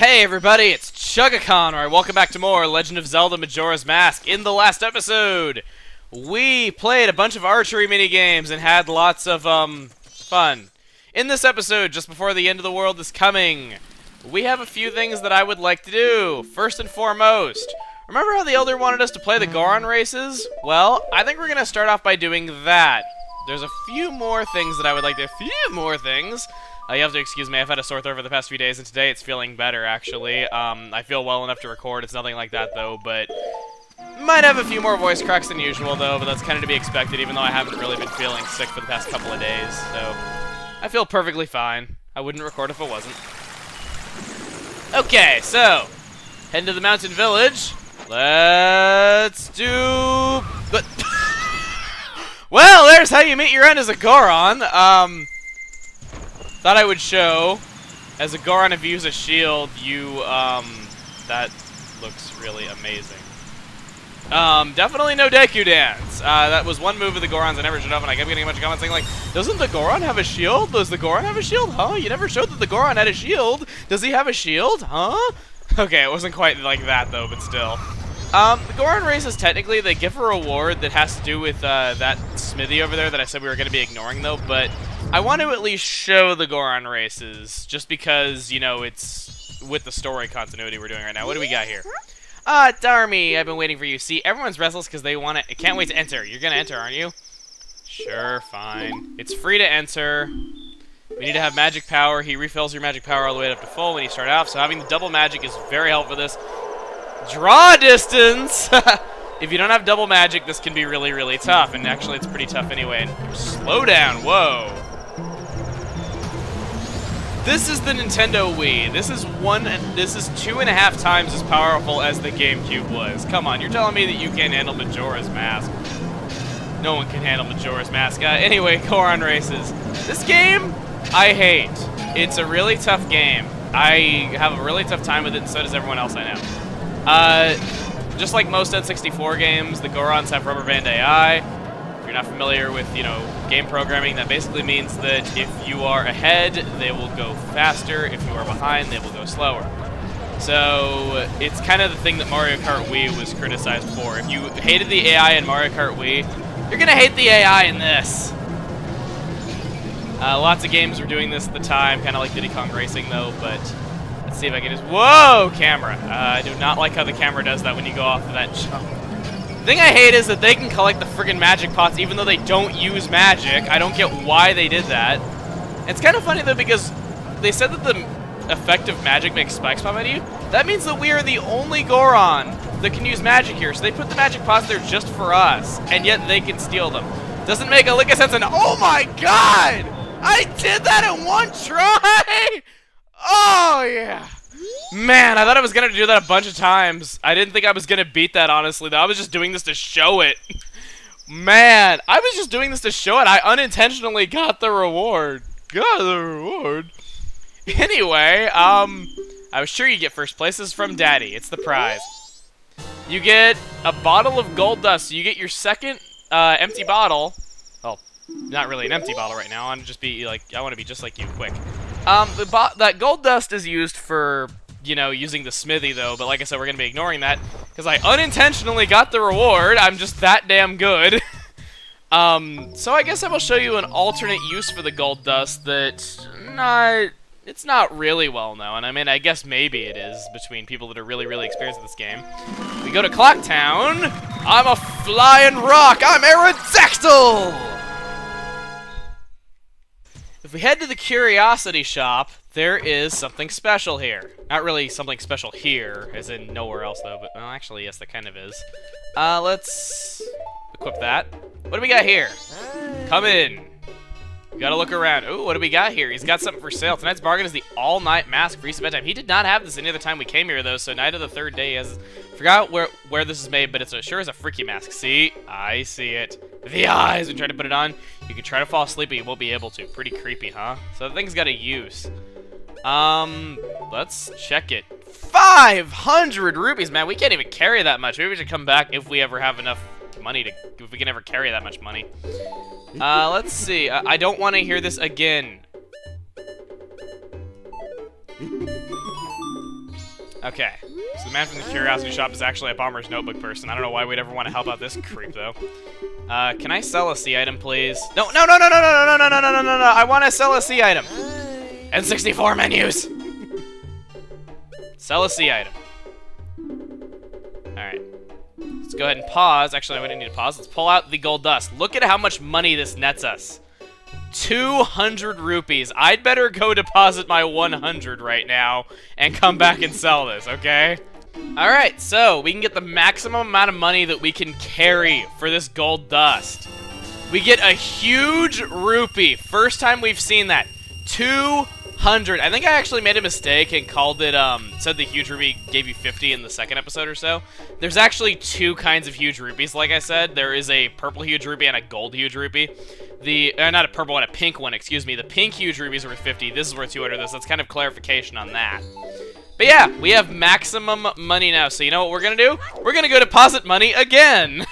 Hey everybody, it's Chugacon, or welcome back to more Legend of Zelda Majora's Mask. In the last episode, we played a bunch of archery minigames and had lots of, fun. In this episode, just before the end of the world is coming, we have a few things that I would like to do. First and foremost, remember how the Elder wanted us to play the Goron races? Well, I think we're gonna start off by doing that. There's a few more things that I would like to, you have to excuse me, I've had a sore throat for the past few days, and today it's feeling better, actually. I feel well enough to record, it's nothing like that, though, but might have a few more voice cracks than usual, though, but that's kind of to be expected, even though I haven't really been feeling sick for the past couple of days, so I feel perfectly fine. I wouldn't record if it wasn't. Okay, so, heading to the mountain village. Let's do... Well, there's how you meet your end as a Goron. Thought I would show, as a Goron, if you use a shield, that looks really amazing. Definitely no Deku Dance. That was one move of the Gorons I never showed up, and I kept getting a bunch of comments saying, like, doesn't the Goron have a shield? Does the Goron have a shield? Huh? You never showed that the Goron had a shield. Does he have a shield? Huh? Okay, it wasn't quite like that, though, but still. The Goron races, technically, they give a reward that has to do with, that smithy over there that I said we were going to be ignoring, though, but I want to at least show the Goron races, just because, you know, it's with the story continuity we're doing right now. What do we got here? Darmy, I've been waiting for you. See, everyone's restless because they want to... Can't wait to enter. You're going to enter, aren't you? Sure, fine. It's free to enter. We need to have magic power. He refills your magic power all the way up to full when you start off, so having the double magic is very helpful for this. Draw distance! If you don't have double magic, this can be really, really tough, and actually it's pretty tough anyway. And slow down, whoa! This is the Nintendo Wii. This is 2.5 times as powerful as the GameCube was. Come on, you're telling me that you can't handle Majora's Mask. No one can handle Majora's Mask. Anyway, Goron races. This game, I hate. It's a really tough game. I have a really tough time with it, and so does everyone else I know. Just like most N64 games, the Gorons have rubber band AI. If you're not familiar with, you know, game programming, that basically means that if you are ahead, they will go faster. If you are behind, they will go slower. So it's kind of the thing that Mario Kart Wii was criticized for. If you hated the AI in Mario Kart Wii, you're gonna hate the AI in this. Lots of games were doing this at the time, kind of like Diddy Kong Racing, though, but let's see if I can just... Whoa, camera! I do not like how the camera does that when you go off of that jump. The thing I hate is that they can collect the friggin' magic pots even though they don't use magic. I don't get why they did that. It's kind of funny, though, because they said that the effect of magic makes spikes pop at you. That means that we are the only Goron that can use magic here, so they put the magic pots there just for us, and yet they can steal them. Doesn't make a lick of sense, and oh my god! I did that in one try! Oh, yeah. Man, I thought I was going to do that a bunch of times. I didn't think I was going to beat that, honestly, though. I was just doing this to show it. Man, I was just doing this to show it. I unintentionally got the reward. Got the reward. Anyway, I was sure you get first place. This is from Daddy. It's the prize. You get a bottle of gold dust. So you get your second empty bottle. Well, not really an empty bottle right now. I want to be just like you, quick. That gold dust is used for, you know, using the smithy, though, but like I said, we're going to be ignoring that, because I unintentionally got the reward. I'm just that damn good. So I guess I will show you an alternate use for the gold dust it's not really well known. I mean, I guess maybe it is between people that are really, really experienced in this game. We go to Clock Town. I'm a flying rock. I'm Aerodactyl! If we head to the Curiosity Shop, there is something special here. Not really something special here, as in nowhere else, though, but, well, actually, yes, that kind of is. Let's equip that. What do we got here? Come in. We gotta look around. Ooh, what do we got here? He's got something for sale. Tonight's bargain is the all-night mask for recent bedtime. He did not have this any other time we came here, though, so night of the third day has... Forgot where this is made, but it sure is a freaky mask. See? I see it. The eyes! We try to put it on. You can try to fall asleep, but you won't be able to. Pretty creepy, huh? So the thing's got a use. Let's check it. 500 rupees, man. We can't even carry that much. Maybe we should come back if we ever have enough money to... If we can ever carry that much money. Let's see. I don't want to hear this again. Okay. So the man from the Curiosity Shop is actually a Bomber's Notebook person. I don't know why we'd ever want to help out this creep, though. Can I sell a C item, please? No, no, no, no, no, no, no, no, no, no, no, no, no. I want to sell a C item. N64 menus. Sell a C item. Alright. Let's go ahead and pause. Actually, I wouldn't need to pause. Let's pull out the gold dust. Look at how much money this nets us. 200 rupees. I'd better go deposit my 100 right now and come back and sell this, okay? Alright, so we can get the maximum amount of money that we can carry for this gold dust. We get a huge rupee. First time we've seen that. 200. I think I actually made a mistake and called it, said the huge rupee gave you 50 in the second episode or so. There's actually two kinds of huge rupees, like I said. There is a purple huge rupee and a gold huge rupee. Not a purple one, a pink one, excuse me. The pink huge rupee is worth 50. This is worth 200. That's kind of clarification on that. But yeah, we have maximum money now. So you know what we're going to do? We're going to go deposit money again.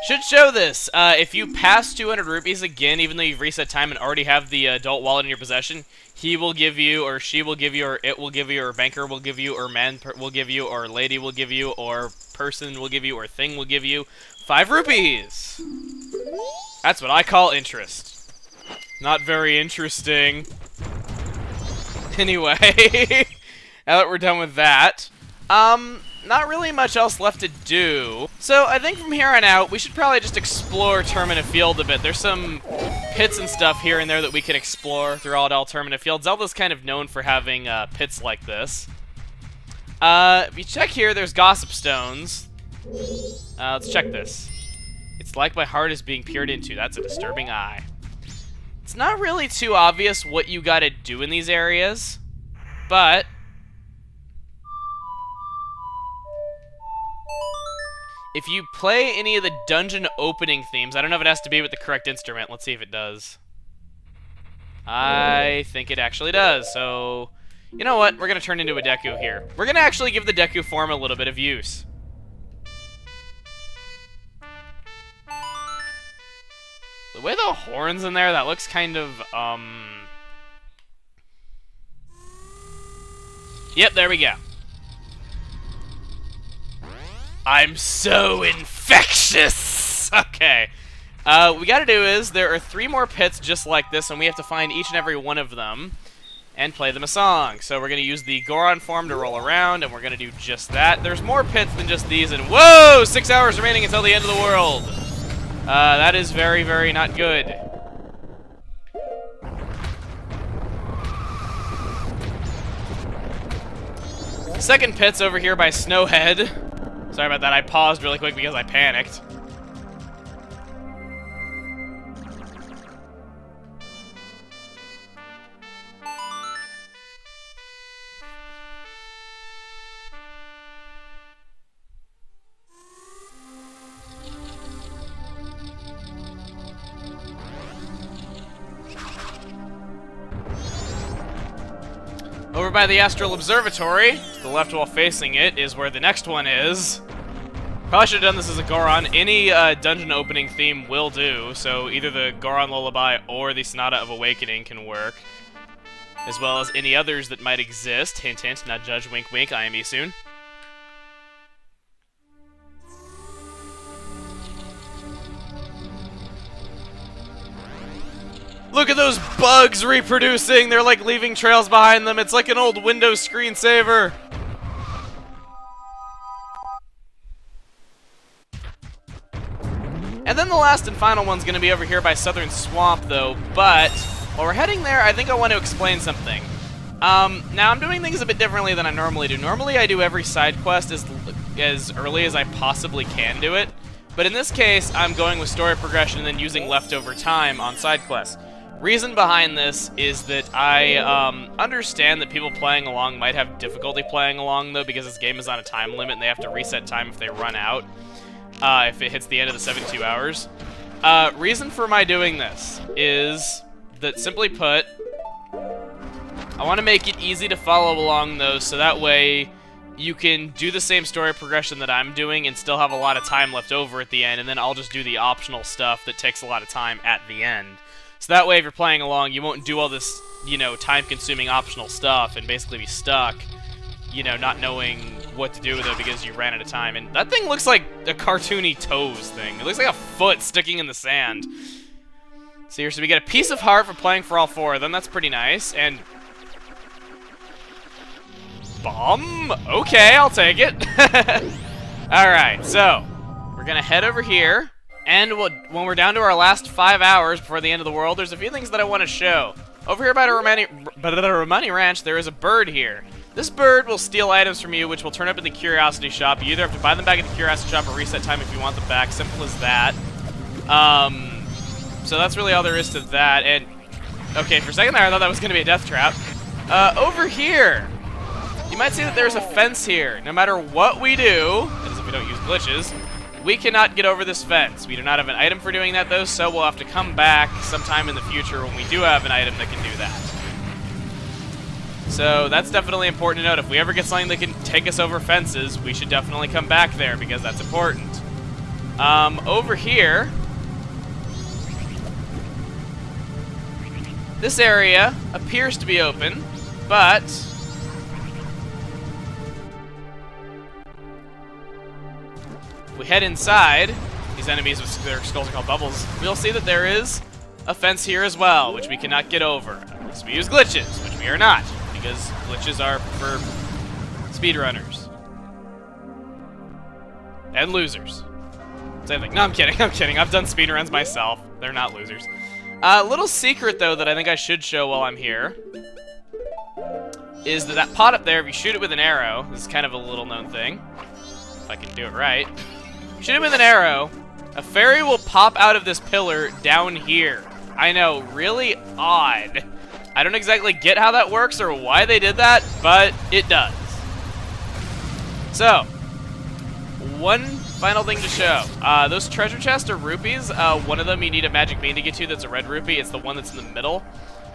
Should show this. If you pass 200 rupees again, even though you've reset time and already have the adult wallet in your possession, he will give you, or she will give you, or it will give you, or banker will give you, or man will give you, or lady will give you, or person will give you, or thing will give you 5 rupees. That's what I call interest. Not very interesting. Anyway, now that we're done with that, not really much else left to do. So I think from here on out, we should probably just explore Termina Field a bit. There's some pits and stuff here and there that we can explore throughout all Termina Field. Zelda's kind of known for having pits like this. If you check here, there's gossip stones. Let's check this. It's like my heart is being peered into. That's a disturbing eye. It's not really too obvious what you gotta do in these areas, but if you play any of the dungeon opening themes, I don't know if it has to be with the correct instrument. Let's see if it does. I think it actually does. So, you know what? We're going to turn into a Deku here. We're going to actually give the Deku form a little bit of use. The way the horn's in there, that looks kind of, Yep, there we go. I'm so infectious! Okay. What we gotta do is, there are 3 more pits just like this, and we have to find each and every one of them and play them a song. So we're gonna use the Goron form to roll around, and we're gonna do just that. There's more pits than just these, and whoa! 6 hours remaining until the end of the world! That is very, very not good. Second pit's over here by Snowhead. Sorry about that, I paused really quick because I panicked. Over by the Astral Observatory, to the left while facing it, is where the next one is. Probably should have done this as a Goron. Any dungeon opening theme will do, so either the Goron Lullaby or the Sonata of Awakening can work. As well as any others that might exist. Hint, hint, not judge, wink, wink, IME soon. Look at those bugs reproducing! They're like leaving trails behind them. It's like an old Windows screensaver. And then the last and final one's going to be over here by Southern Swamp, though. But while we're heading there, I think I want to explain something. Now, I'm doing things a bit differently than I normally do. Normally, I do every side quest as early as I possibly can do it. But in this case, I'm going with story progression and then using leftover time on side quests. Reason behind this is that I understand that people playing along might have difficulty playing along, though, because this game is on a time limit and they have to reset time if they run out, if it hits the end of the 72 hours. Reason for my doing this is that, simply put, I want to make it easy to follow along, though, so that way you can do the same story progression that I'm doing and still have a lot of time left over at the end, and then I'll just do the optional stuff that takes a lot of time at the end. So that way, if you're playing along, you won't do all this, you know, time-consuming optional stuff and basically be stuck. you know, not knowing what to do with it because you ran out of time. And that thing looks like a cartoony toes thing. It looks like a foot sticking in the sand. Seriously, we get a piece of heart for playing for all 4 of them. That's pretty nice. And bomb? Okay, I'll take it. Alright, so we're gonna head over here. And when we're down to our last 5 hours before the end of the world, there's a few things that I want to show. Over here by the Romani Ranch, there is a bird here. This bird will steal items from you, which will turn up in the Curiosity Shop. You either have to buy them back at the Curiosity Shop or reset time if you want them back. Simple as that. So that's really all there is to that. And okay, for a second there, I thought that was going to be a death trap. Over here, you might see that there's a fence here. No matter what we do, that is if we don't use glitches, we cannot get over this fence. We do not have an item for doing that, though, so we'll have to come back sometime in the future when we do have an item that can do that. So that's definitely important to note. If we ever get something that can take us over fences, we should definitely come back there because that's important. Over here, this area appears to be open, but if we head inside, these enemies with their skulls are called bubbles, we'll see that there is a fence here as well, which we cannot get over. Unless we use glitches, which we are not, because glitches are for speedrunners. And losers. Same thing. No, I'm kidding, I'm kidding. I've done speedruns myself. They're not losers. Little secret, though, that I think I should show while I'm here is that pot up there, if you shoot it with an arrow, this is kind of a little-known thing, if I can do it right. Shoot it with an arrow, a fairy will pop out of this pillar down here. I know, really odd. I don't exactly get how that works or why they did that, but it does. So, one final thing to show. Those treasure chests are rupees. One of them you need a magic bean to get to that's a red rupee. It's the one that's in the middle.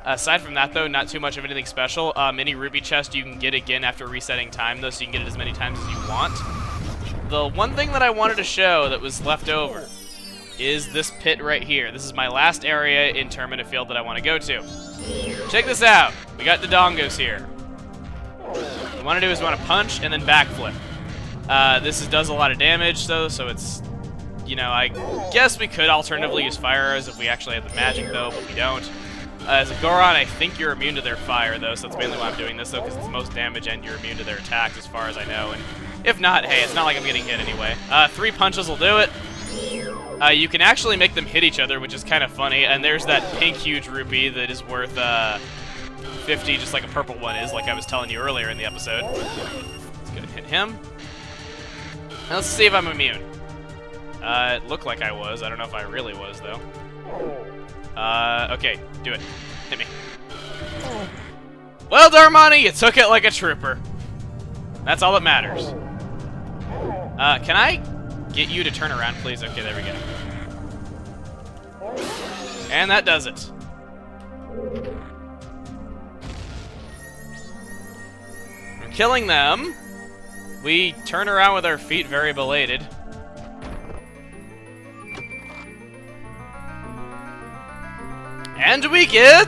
Aside from that, though, not too much of anything special. Any rupee chest you can get again after resetting time, though, so you can get it as many times as you want. The one thing that I wanted to show that was left over is this pit right here. This is my last area in Termina Field that I want to go to. Check this out. We got the dongos here. What we want to do is we want to punch and then backflip. This does a lot of damage, though, so it's, you know, I guess we could alternatively use fire arrows if we actually have the magic, though, but we don't. As a Goron, I think you're immune to their fire, though, so that's mainly why I'm doing this, though, because it's the most damage and you're immune to their attacks, as far as I know. And if not, hey, it's not like I'm getting hit anyway. 3 punches will do it. You can actually make them hit each other, which is kind of funny, and there's that pink huge rupee that is worth 50, just like a purple one is, like I was telling you earlier in the episode. Let's go ahead and hit him. Now let's see if I'm immune. It looked like I was. I don't know if I really was, though. Okay, do it. Hit me. Well, Darmani, you took it like a trooper. That's all that matters. Can I get you to turn around, please? Okay, there we go. And that does it. We're killing them. We turn around with our feet very belated. And we get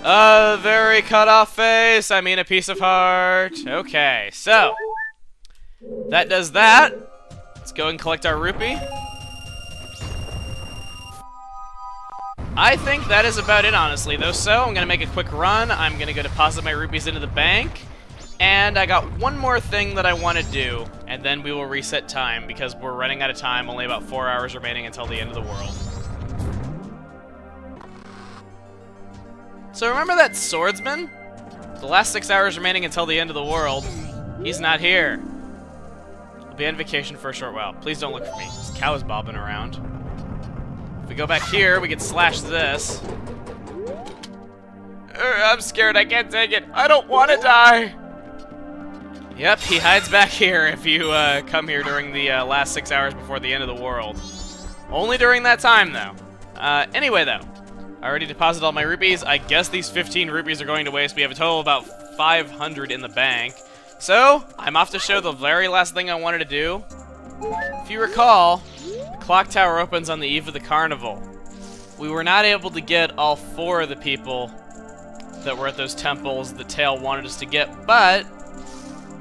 a very cut off face. I mean, a piece of heart. Okay, so that does that. Let's go and collect our rupee. I think that is about it, honestly, though. So I'm gonna make a quick run. I'm gonna go deposit my rupees into the bank. And I got one more thing that I want to do, and then we will reset time because we're running out of time. Only about 4 hours remaining until the end of the world. So remember that swordsman? The last 6 hours remaining until the end of the world. He's not here. I'll be on vacation for a short while. Please don't look for me. This cow is bobbing around. If we go back here, we can slash this. I'm scared. I can't take it. I don't want to die. Yep, he hides back here if you come here during the last 6 hours before the end of the world. Only during that time, though. Anyway, though. I already deposited all my rupees. I guess these 15 rupees are going to waste. We have a total of about 500 in the bank. So, I'm off to show the very last thing I wanted to do. If you recall, the clock tower opens on the eve of the carnival. We were not able to get all 4 of the people that were at those temples the Tail wanted us to get, but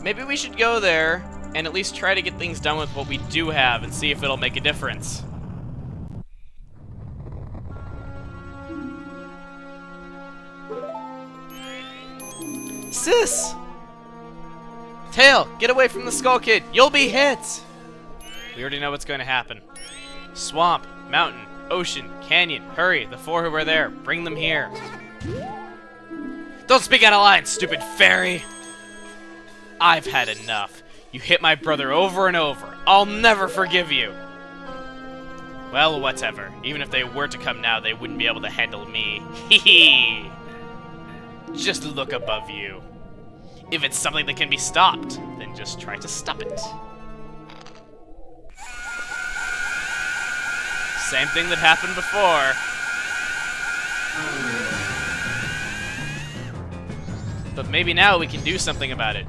maybe we should go there and at least try to get things done with what we do have and see if it'll make a difference. Sis! Tail, get away from the Skull Kid! You'll be hit! We already know what's going to happen. Swamp, mountain, ocean, canyon, hurry, the 4 who are there, bring them here. Don't speak out of line, stupid fairy! I've had enough. You hit my brother over and over. I'll never forgive you! Well, whatever. Even if they were to come now, they wouldn't be able to handle me. Hee hee! Just look above you. If it's something that can be stopped, then just try to stop it. Same thing that happened before. But maybe now we can do something about it.